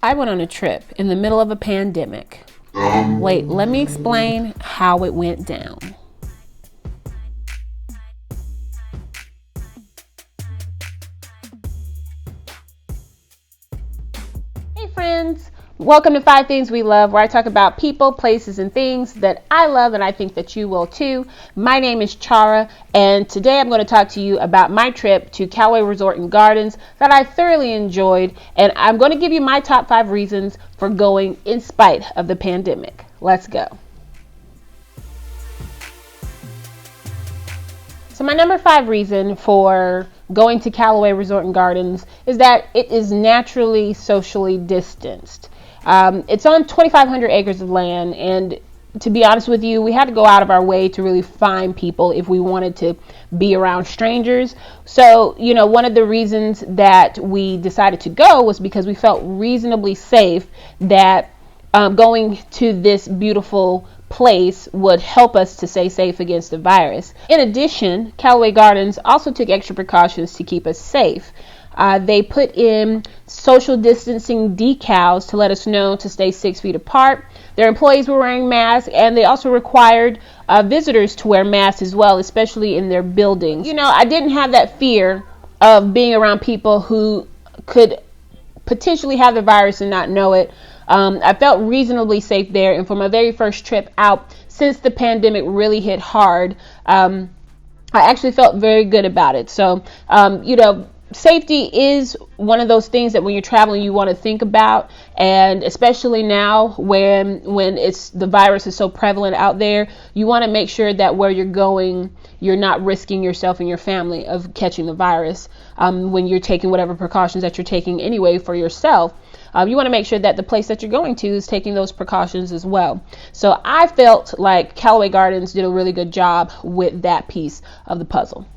I went on a trip in the middle of a pandemic. Wait, let me explain how it went down. Hey friends, welcome to 5 Things We Love, where I talk about people, places, and things that I love and I think that you will too. My name is Chara, and today I'm going to talk to you about my trip to Callaway Resort and Gardens that I thoroughly enjoyed, and I'm going to give you my top 5 reasons for going in spite of the pandemic. Let's go. So my number 5 reason for going to Callaway Resort and Gardens is that it is naturally socially distanced. It's on 2,500 acres of land, and to be honest with you, we had to go out of our way to really find people if we wanted to be around strangers. So, one of the reasons that we decided to go was because we felt reasonably safe that going to this beautiful place would help us to stay safe against the virus. In addition, Callaway Gardens also took extra precautions to keep us safe. They put in social distancing decals to let us know to stay 6 feet apart. Their employees were wearing masks, and they also required visitors to wear masks as well, especially in their buildings. I didn't have that fear of being around people who could potentially have the virus and not know it. I felt reasonably safe there, and for my very first trip out since the pandemic really hit hard, I actually felt very good about it. So, safety is one of those things that when you're traveling you want to think about, and especially now when the virus is so prevalent out there, you want to make sure that where you're going you're not risking yourself and your family of catching the virus when you're taking whatever precautions that you're taking anyway for yourself. You want to make sure that the place that you're going to is taking those precautions as well. So I felt like Callaway Gardens did a really good job with that piece of the puzzle.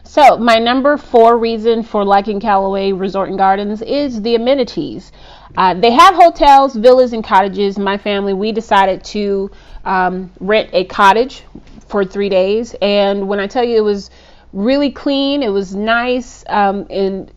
So my number 4 reason for liking Callaway Resort and Gardens is the amenities. They have hotels, villas, and cottages. My family, we decided to rent a cottage for 3 days. And when I tell you it was really clean, it was nice in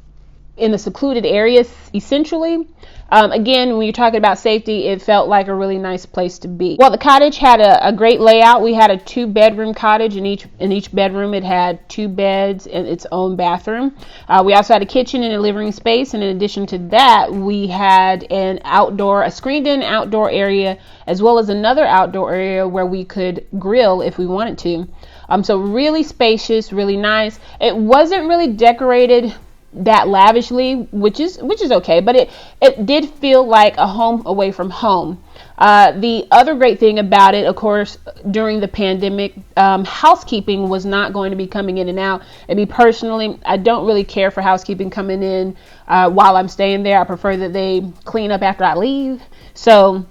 a secluded area, essentially. Again, when you're talking about safety, it felt like a really nice place to be. Well, the cottage had a great layout. We had a 2-bedroom cottage. In each bedroom, it had 2 beds and its own bathroom. We also had a kitchen and a living room space. And in addition to that, we had a screened-in outdoor area, as well as another outdoor area where we could grill if we wanted to. So really spacious, really nice. It wasn't really decorated that lavishly, which is okay, but it did feel like a home away from home. The other great thing about it, of course, during the pandemic, housekeeping was not going to be coming in and out. And me personally, I don't really care for housekeeping coming in while I'm staying there. I prefer that they clean up after I leave. So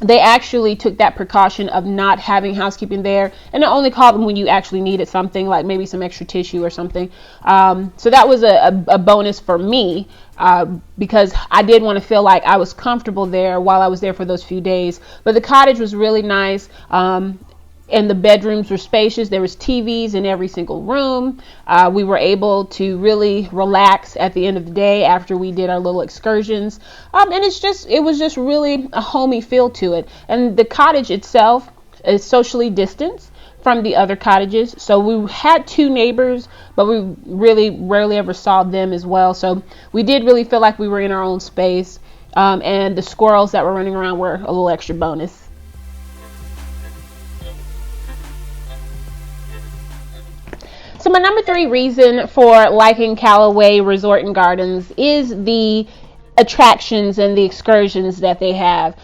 they actually took that precaution of not having housekeeping there, and I only called them when you actually needed something, like maybe some extra tissue or something. So that was a bonus for me because I did want to feel like I was comfortable there while I was there for those few days. But the cottage was really nice. And the bedrooms were spacious. There was TVs in every single room. We were able to really relax at the end of the day after we did our little excursions. And it was just really a homey feel to it. And the cottage itself is socially distanced from the other cottages. So we had 2 neighbors, but we really rarely ever saw them as well. So we did really feel like we were in our own space. And the squirrels that were running around were a little extra bonus. So my number 3 reason for liking Callaway Resort and Gardens is the attractions and the excursions that they have.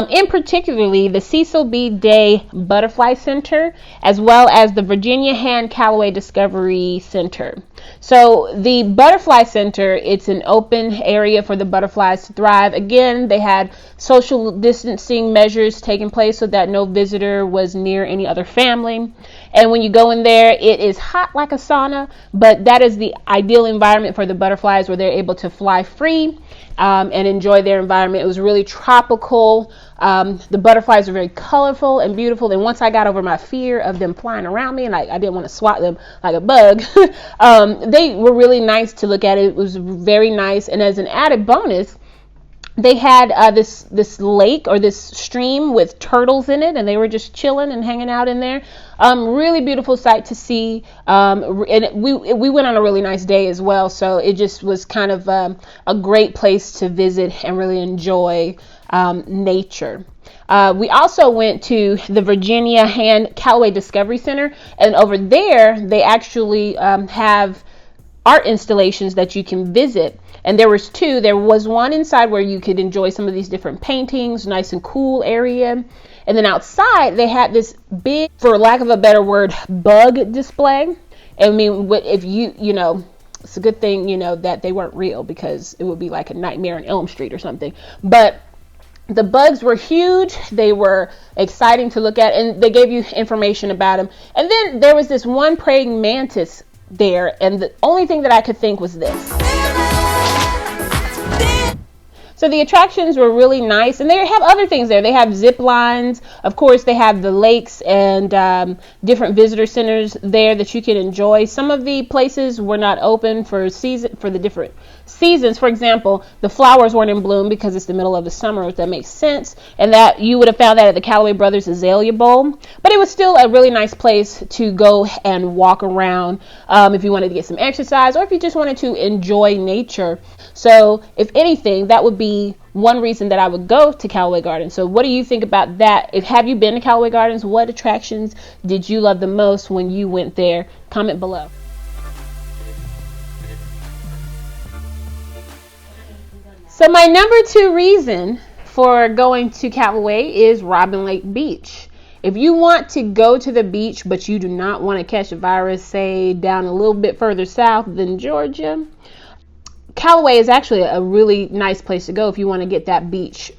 In particularly the Cecil B. Day Butterfly Center, as well as the Virginia Hand Callaway Discovery Center. So the Butterfly Center, it's an open area for the butterflies to thrive. Again, they had social distancing measures taking place so that no visitor was near any other family. And when you go in there, it is hot like a sauna, but that is the ideal environment for the butterflies, where they're able to fly free and enjoy their environment. It was really tropical. The butterflies are very colorful and beautiful. And once I got over my fear of them flying around me, and I didn't want to swat them like a bug, They were really nice to look at. It was very nice. And as an added bonus, they had this lake or this stream with turtles in it, and they were just chilling and hanging out in there. Really beautiful sight to see. And we went on a really nice day as well, so it just was kind of a great place to visit and really enjoy nature. We also went to the Virginia Callaway Discovery Center, and over there they actually have art installations that you can visit. And there was two. There was one inside where you could enjoy some of these different paintings, nice and cool area. And then outside they had this big, for lack of a better word, bug display. I mean, if you know, it's a good thing, you know, that they weren't real, because it would be like a Nightmare on Elm Street or something. But the bugs were huge. They were exciting to look at, and they gave you information about them. And then there was this one praying mantis there, and the only thing that I could think was this. So the attractions were really nice, and they have other things there. They have zip lines. Of course, they have the lakes and different visitor centers there that you can enjoy. Some of the places were not open for the different seasons. For example, the flowers weren't in bloom because it's the middle of the summer, if that makes sense. And that you would have found that at the Callaway Brothers Azalea Bowl. But it was still a really nice place to go and walk around if you wanted to get some exercise, or if you just wanted to enjoy nature. So if anything, that would be one reason that I would go to Callaway Gardens. So what do you think about that? Have you been to Callaway Gardens? What attractions did you love the most when you went there? Comment below. So my number 2 reason for going to Callaway is Robin Lake Beach. If you want to go to the beach, but you do not want to catch a virus, say down a little bit further south than Georgia, Callaway is actually a really nice place to go if you want to get that beach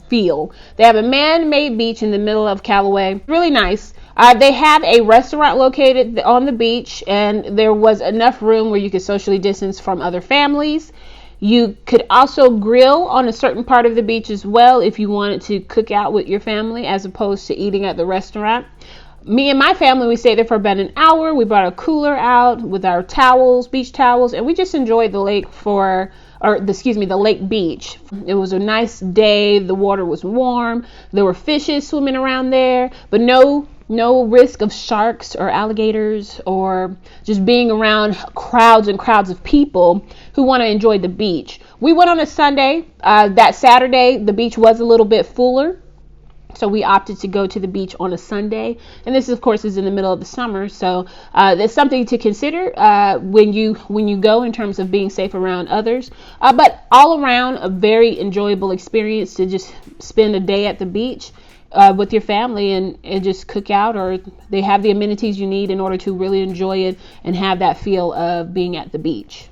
feel. They have a man-made beach in the middle of Callaway. Really nice. They have a restaurant located on the beach, and there was enough room where you could socially distance from other families. You could also grill on a certain part of the beach as well if you wanted to cook out with your family as opposed to eating at the restaurant. Me and my family, we stayed there for about an hour. We brought a cooler out with our towels, beach towels, and we just enjoyed the lake the lake beach. It was a nice day. The water was warm. There were fishes swimming around there, but no risk of sharks or alligators, or just being around crowds and crowds of people who want to enjoy the beach. We went on a Sunday. That Saturday, the beach was a little bit fuller, so we opted to go to the beach on a Sunday. And this, of course, is in the middle of the summer, so there's something to consider when you go in terms of being safe around others. But all around, a very enjoyable experience to just spend a day at the beach with your family and just cook out, or they have the amenities you need in order to really enjoy it and have that feel of being at the beach.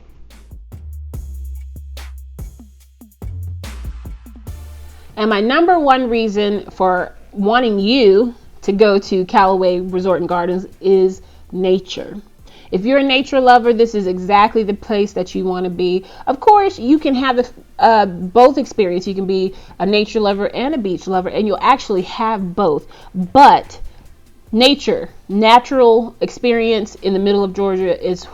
And my number 1 reason for wanting you to go to Callaway Resort and Gardens is nature. If you're a nature lover, this is exactly the place that you want to be. Of course, you can have both experience. You can be a nature lover and a beach lover, and you'll actually have both. But natural experience in the middle of Georgia is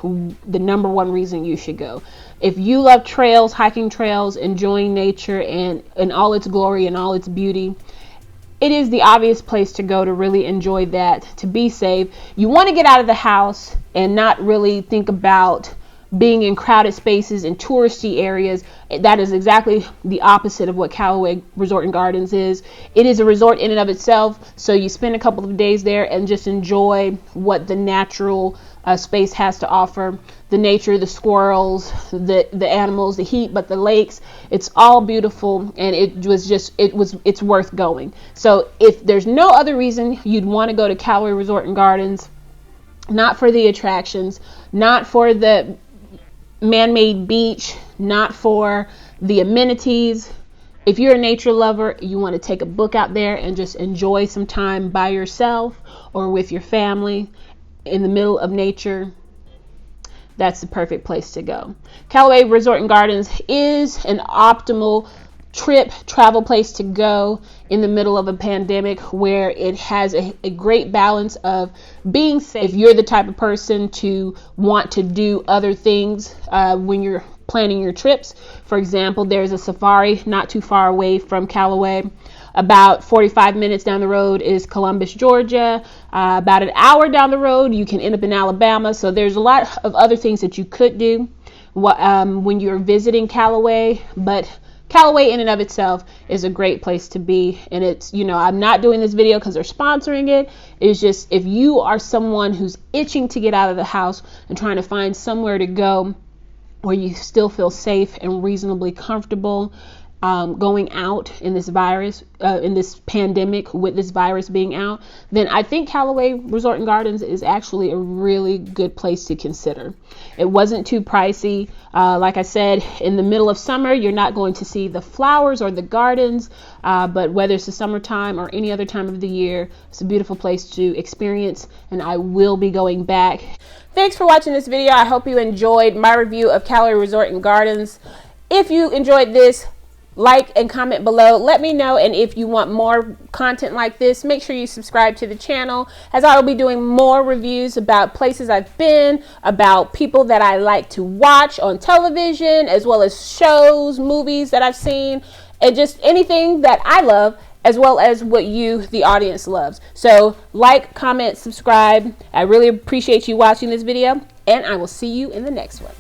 the number 1 reason you should go. If you love trails, hiking trails, enjoying nature and all its glory and all its beauty, it is the obvious place to go to really enjoy that, to be safe. You want to get out of the house and not really think about being in crowded spaces and touristy areas. That is exactly the opposite of what Callaway Resort and Gardens is. It is a resort in and of itself, so you spend a couple of days there and just enjoy what the natural space has to offer. The nature, the squirrels, the animals, the heat, but the lakes, it's all beautiful, and it's worth going. So if there's no other reason you'd want to go to Callaway Resort and Gardens, not for the attractions, not for the man-made beach, not for the amenities. If you're a nature lover, you want to take a book out there and just enjoy some time by yourself or with your family in the middle of nature, that's the perfect place to go. Callaway Resort and Gardens is an optimal travel place to go in the middle of a pandemic, where it has a great balance of being safe. If you're the type of person to want to do other things when you're planning your trips, for example, there's a safari not too far away from Callaway. About 45 minutes down the road is Columbus, Georgia. About an hour down the road, you can end up in Alabama. So there's a lot of other things that you could do when you're visiting Callaway. But Callaway in and of itself is a great place to be. And it's, I'm not doing this video because they're sponsoring it. It's just, if you are someone who's itching to get out of the house and trying to find somewhere to go where you still feel safe and reasonably comfortable, going out in this virus, in this pandemic, with this virus being out, then I think Callaway Resort and Gardens is actually a really good place to consider. It wasn't too pricey. Like I said, in the middle of summer, you're not going to see the flowers or the gardens, but whether it's the summertime or any other time of the year, it's a beautiful place to experience, and I will be going back. Thanks for watching this video. I hope you enjoyed my review of Callaway Resort and Gardens. If you enjoyed this, like and comment below, let me know. And if you want more content like this, make sure you subscribe to the channel, as I will be doing more reviews about places I've been, about people that I like to watch on television, as well as shows, movies that I've seen, and just anything that I love, as well as what you, the audience, loves. So like, comment, subscribe. I really appreciate you watching this video, and I will see you in the next one.